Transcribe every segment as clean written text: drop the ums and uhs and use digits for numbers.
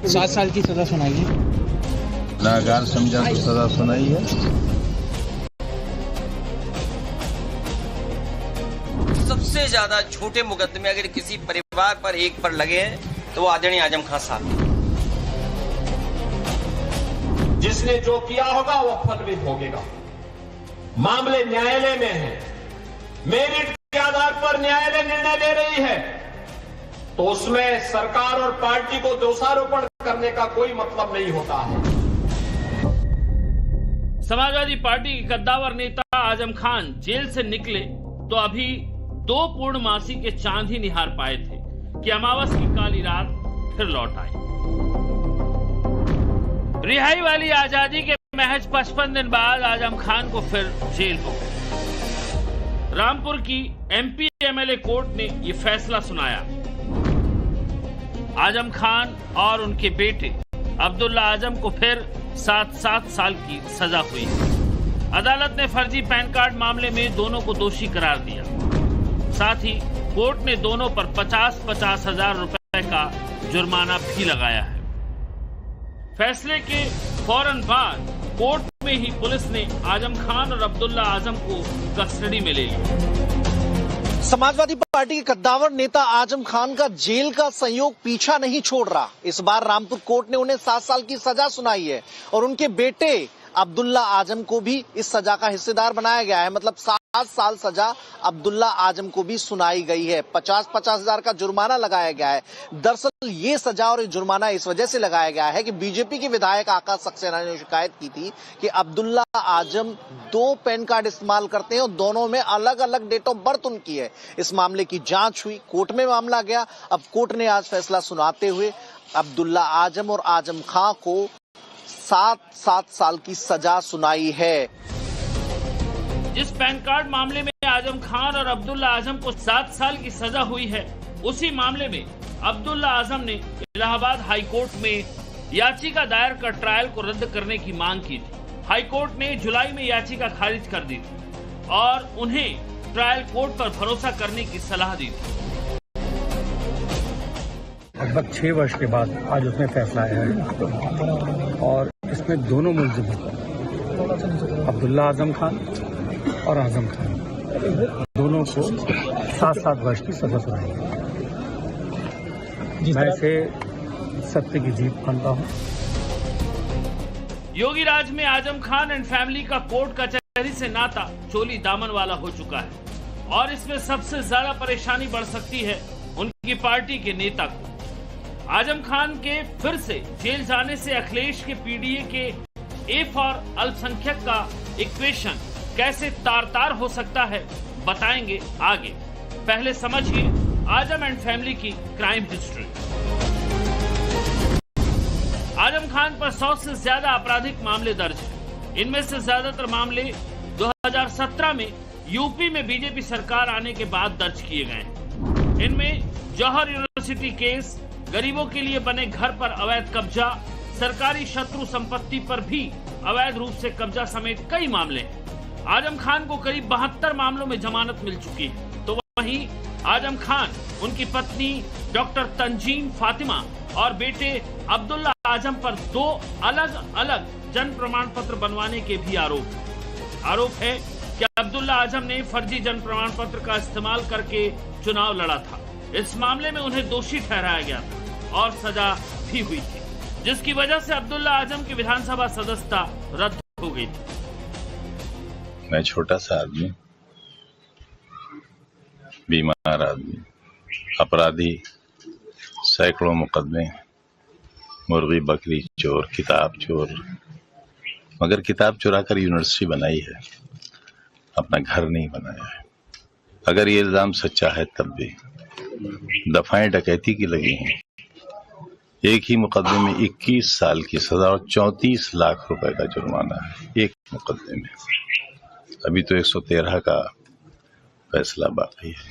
7 साल की सजा सुनाई है। गुनाहगार समझा तो सजा सुनाई है। सबसे ज्यादा छोटे मुकदमे अगर किसी परिवार पर एक पर लगे हैं तो वो आदरणीय आजम खान साहब। जिसने जो किया होगा वो फल भी भोगेगा। मामले न्यायालय में है, मेरिट के आधार पर न्यायालय निर्णय ले रही है, तो उसमें सरकार और पार्टी को दोषारोपण करने का कोई मतलब नहीं होता है। समाजवादी पार्टी के कद्दावर नेता आजम खान जेल से निकले तो अभी 2 पूर्णमासी के चांद ही निहार पाए थे कि अमावस की काली रात फिर लौट आई। रिहाई वाली आजादी के महज 55 दिन बाद आजम खान को फिर जेल हो गई। रामपुर की एमपी एमएलए कोर्ट ने ये फैसला सुनाया। आजम खान और उनके बेटे अब्दुल्ला आजम को फिर 7 साल की सजा हुई। अदालत ने फर्जी पैन कार्ड मामले में दोनों को दोषी करार दिया। साथ ही कोर्ट ने दोनों पर 50-50 हजार रुपए का जुर्माना भी लगाया है। फैसले के फौरन बाद कोर्ट में ही पुलिस ने आजम खान और अब्दुल्ला आजम को कस्टडी में ले लिया। समाजवादी पार्टी के कद्दावर नेता आजम खान का जेल का संयोग पीछा नहीं छोड़ रहा। इस बार रामपुर कोर्ट ने उन्हें 7 साल की सजा सुनाई है और उनके बेटे अब्दुल्ला आजम को भी इस सजा का हिस्सेदार बनाया गया है। मतलब 7 साल सजा अब्दुल्ला आजम को भी सुनाई गई है। 50-50 हजार का जुर्माना लगाया गया है। दरअसल ये सजा और जुर्माना इस वजह से लगाया गया है कि बीजेपी के विधायक आकाश सक्सेना ने शिकायत की थी कि अब्दुल्ला आजम 2 पैन कार्ड इस्तेमाल करते हैं और दोनों में अलग अलग डेट ऑफ बर्थ उनकी है। इस मामले की जांच हुई, कोर्ट में मामला गया। अब कोर्ट ने आज फैसला सुनाते हुए अब्दुल्ला आजम और आजम खां को 7 साल की सजा सुनाई है। जिस पैन कार्ड मामले में आजम खान और अब्दुल्ला आजम को 7 साल की सजा हुई है, उसी मामले में अब्दुल्ला आजम ने इलाहाबाद हाई कोर्ट में याचिका दायर कर ट्रायल को रद्द करने की मांग की थी। हाई कोर्ट ने जुलाई में याचिका खारिज कर दी थी और उन्हें ट्रायल कोर्ट पर भरोसा करने की सलाह दी थी। लगभग 6 वर्ष के बाद आज उसमें फैसला आया है और इसमें दोनों मुलजिम अब्दुल्ला आजम खान और आजम खान दोनों को 7 वर्ष की सजा सुनाई है। मैं इसे सत्य की जीत मानता हूँ। योगी राज में आजम खान एंड फैमिली का कोर्ट कचहरी से नाता चोली दामन वाला हो चुका है और इसमें सबसे ज्यादा परेशानी बढ़ सकती है उनकी पार्टी के नेता को। आजम खान के फिर से जेल जाने से अखिलेश के पीडीए के ए फॉर अल्पसंख्यक का इक्वेशन कैसे तार-तार हो सकता है, बताएंगे आगे। पहले समझिए आजम एंड फैमिली की क्राइम हिस्ट्री। आजम खान पर 100 से ज्यादा आपराधिक मामले दर्ज हैं। इनमें से ज्यादातर मामले 2017 में यूपी में बीजेपी सरकार आने के बाद दर्ज किए गए हैं। इनमें जौहर यूनिवर्सिटी केस, गरीबों के लिए बने घर पर अवैध कब्जा, सरकारी शत्रु संपत्ति पर भी अवैध रूप से कब्जा समेत कई मामले हैं। आजम खान को करीब 72 मामलों में जमानत मिल चुकी है। तो वहीं आजम खान, उनकी पत्नी डॉक्टर तंजीम फातिमा और बेटे अब्दुल्ला आजम पर 2 अलग अलग जन्म प्रमाण पत्र बनवाने के भी आरोप है कि अब्दुल्ला आजम ने फर्जी जन्म प्रमाण पत्र का इस्तेमाल करके चुनाव लड़ा था। इस मामले में उन्हें दोषी ठहराया गया था और सजा भी हुई थी, जिसकी वजह से अब्दुल्ला आजम की विधानसभा सदस्यता रद्द हो गई थी। मैं छोटा सा आदमी, बीमार आदमी, अपराधी, सैकड़ों मुकदमे, मुर्गी बकरी चोर, किताब चोर, मगर किताब चुरा कर यूनिवर्सिटी बनाई है, अपना घर नहीं बनाया है। अगर ये इल्जाम सच्चा है तब भी दफाएं डकैती की लगी हैं। एक ही मुकदमे में 21 साल की सजा और 34 लाख रुपए का जुर्माना है एक मुकदमे में। अभी तो 113 का फैसला बाकी है।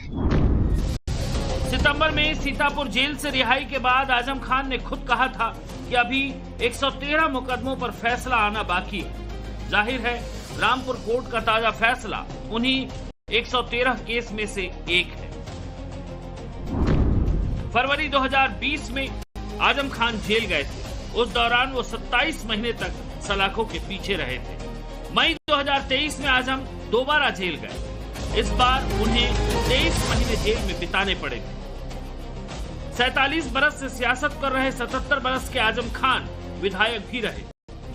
सितंबर में सीतापुर जेल से रिहाई के बाद आजम खान ने खुद कहा था कि अभी 113 मुकदमों पर फैसला आना बाकी है। जाहिर है रामपुर कोर्ट का ताजा फैसला उन्हीं 113 केस में से एक है। फरवरी 2020 में आजम खान जेल गए थे। उस दौरान वो 27 महीने तक सलाखों के पीछे रहे थे। मई 2023 में आजम दोबारा जेल गए। इस बार उन्हें 23 महीने जेल में बिताने पड़े थे। 47 बरस से सियासत कर रहे 77 बरस के आजम खान विधायक भी रहे,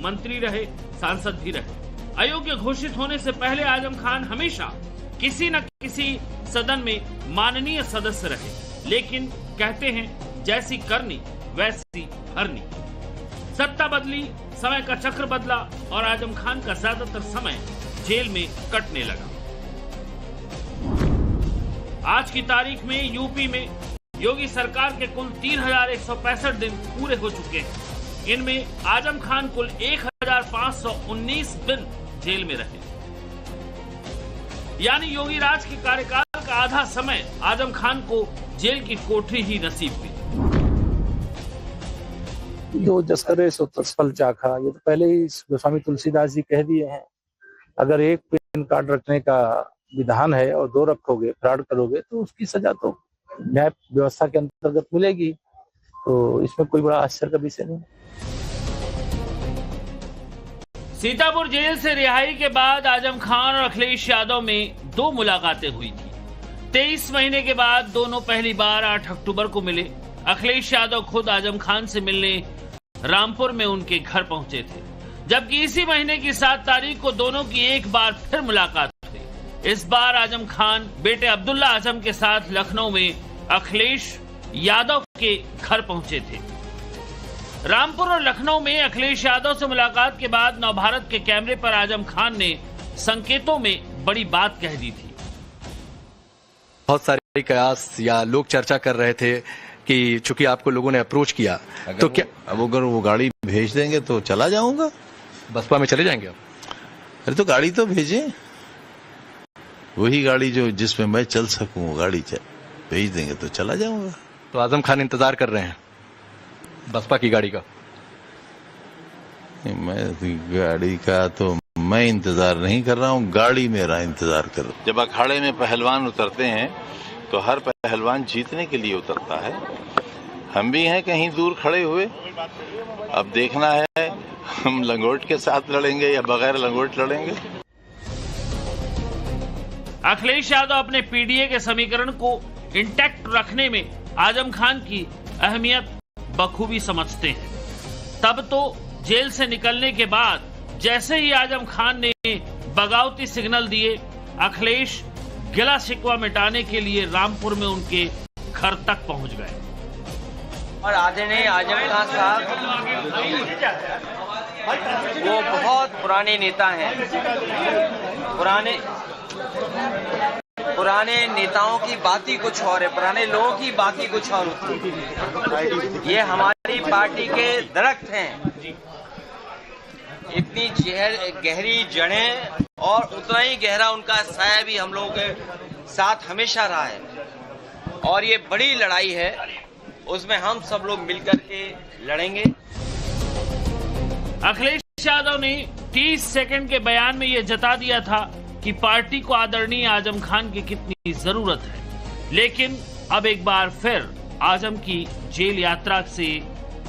मंत्री रहे, सांसद भी रहे। अयोग्य घोषित होने से पहले आजम खान हमेशा किसी न किसी सदन में माननीय सदस्य रहे, लेकिन कहते हैं जैसी करनी वैसी भरनी। सत्ता बदली, समय का चक्र बदला और आजम खान का ज्यादातर समय जेल में कटने लगा। आज की तारीख में यूपी में योगी सरकार के कुल 3165 दिन पूरे हो चुके हैं। इनमें आजम खान कुल 1519 दिन जेल में रहे, यानी योगी राज के कार्यकाल का आधा समय आजम खान को जेल की कोठरी ही नसीब हुई। जो जस करे सो तत्फल चाखा, ये तो पहले ही गोस्वामी तुलसीदास जी कह दिए हैं। अगर एक पैन कार्ड रखने का विधान है और 2 रखोगे, फ्रॉड करोगे, तो उसकी सजा तो न्याय व्यवस्था के अंतर्गत मिलेगी। तो इसमें कोई बड़ा आश्चर्य का विषय नहीं। सीतापुर जेल से रिहाई के बाद आजम खान और अखिलेश यादव में 2 मुलाकातें हुई थी। 23 महीने के बाद दोनों पहली बार 8 अक्टूबर को मिले। अखिलेश यादव खुद आजम खान से मिलने रामपुर में उनके घर पहुंचे थे, जबकि इसी महीने की 7 तारीख को दोनों की एक बार फिर मुलाकात हुई। इस बार आजम खान बेटे अब्दुल्ला आजम के साथ लखनऊ में अखिलेश यादव के घर पहुंचे थे। रामपुर और लखनऊ में अखिलेश यादव से मुलाकात के बाद नवभारत के कैमरे पर आजम खान ने संकेतों में बड़ी बात कह दी थी। बहुत सारे कयास या लोग चर्चा कर रहे थे कि चूंकि आपको लोगों ने अप्रोच किया, तो क्या अब अगर वो गाड़ी भेज देंगे तो चला जाऊंगा। बसपा में चले जाएंगे आप? अरे तो गाड़ी तो भेजें, वही गाड़ी जो जिसमें मैं चल सकूं, वो गाड़ी भेज देंगे तो चला जाऊंगा। तो आजम खान इंतजार कर रहे हैं बसपा की गाड़ी का? मैं गाड़ी का तो मैं इंतजार नहीं कर रहा हूँ, गाड़ी मेरा इंतजार कर रहा है। जब अखाड़े में पहलवान उतरते हैं तो हर पहलवान जीतने के लिए उतरता है। हम भी हैं कहीं दूर खड़े हुए। अब देखना है हम लंगोट के साथ लड़ेंगे या बगैर लंगोट लड़ेंगे। अखिलेश यादव अपने पीडीए के समीकरण को इंटैक्ट रखने में आजम खान की अहमियत बखूबी समझते हैं। तब तो जेल से निकलने के बाद जैसे ही आजम खान ने बगावती सिग्नल दिए, अखिलेश गिला शिकवा मिटाने के लिए रामपुर में उनके घर तक पहुंच गए। और आदरणीय आजम खान साहब वो बहुत पुराने नेता हैं। पुराने नेताओं की बात ही कुछ और है, पुराने लोगों की बात ही कुछ और होती है। ये हमारी पार्टी के दरख्त हैं, इतनी गहरी जड़ें और उतना ही गहरा उनका साया भी हम लोगों के साथ हमेशा रहा है। और ये बड़ी लड़ाई है, उसमें हम सब लोग मिलकर के लड़ेंगे। अखिलेश यादव ने 30 सेकंड के बयान में यह जता दिया था कि पार्टी को आदरणीय आजम खान की कितनी जरूरत है, लेकिन अब एक बार फिर आजम की जेल यात्रा से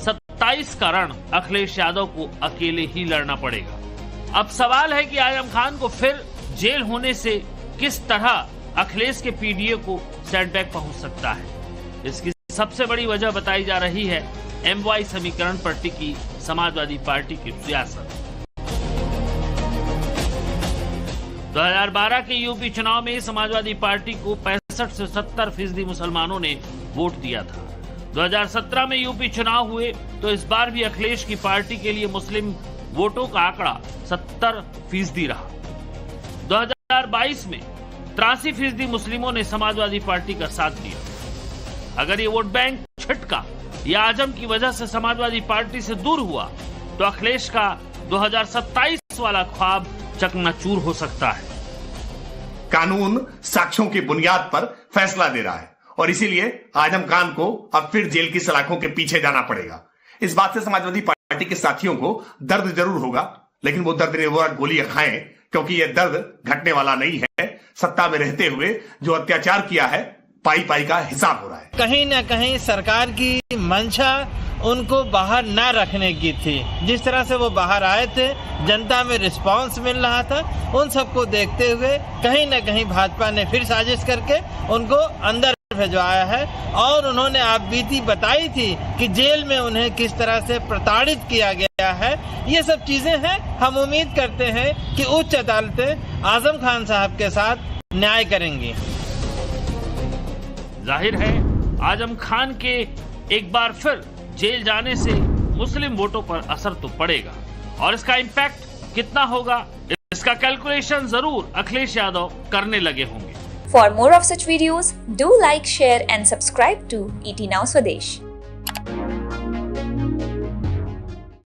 27 का रण अखिलेश यादव को अकेले ही लड़ना पड़ेगा। अब सवाल है कि आजम खान को फिर जेल होने से किस तरह अखिलेश के पीडीए को सेटबैक पहुंच सकता है। इसकी सबसे बड़ी वजह बताई जा रही है MY समीकरण पर टिकी समाजवादी पार्टी की सियासत। 2012 के यूपी चुनाव में समाजवादी पार्टी को 65 से 70% मुसलमानों ने वोट दिया था। 2017 में यूपी चुनाव हुए तो इस बार भी अखिलेश की पार्टी के लिए मुस्लिम वोटों का आंकड़ा 70% रहा। 2022 में 83% मुस्लिमों ने समाजवादी पार्टी का साथ दिया। अगर ये वोट बैंक झटका या आजम की वजह से समाजवादी पार्टी से दूर हुआ तो अखिलेश का 2027 वाला ख्वाब चकनाचूर हो सकता है। कानून साक्ष्यों की बुनियाद पर फैसला दे रहा है और इसीलिए आजम खान को अब फिर जेल की सलाखों के पीछे जाना पड़ेगा। इस बात से समाजवादी पार्टी के साथियों को दर्द जरूर होगा, लेकिन वो दर्द निवारक गोलियां खाएं, क्योंकि यह दर्द घटने वाला नहीं है। सत्ता में रहते हुए जो अत्याचार किया है, पाई पाई का हिसाब हो रहा है। कहीं न कहीं सरकार की मंशा उनको बाहर ना रखने की थी। जिस तरह से वो बाहर आए थे, जनता में रिस्पांस मिल रहा था, उन सबको देखते हुए कहीं न कहीं भाजपा ने फिर साजिश करके उनको अंदर भिजवाया है। और उन्होंने आप बीती बताई थी कि जेल में उन्हें किस तरह से प्रताड़ित किया गया है। ये सब चीजें हैं। हम उम्मीद करते हैं कि उच्च अदालतें आजम खान साहब के साथ न्याय करेंगी। जाहिर है आजम खान के एक बार फिर जेल जाने से मुस्लिम वोटों पर असर तो पड़ेगा, और इसका इम्पैक्ट कितना होगा, इसका कैलकुलेशन जरूर अखिलेश यादव करने लगे होंगे। For more of such videos, do like, share and subscribe to ET Now Swadesh.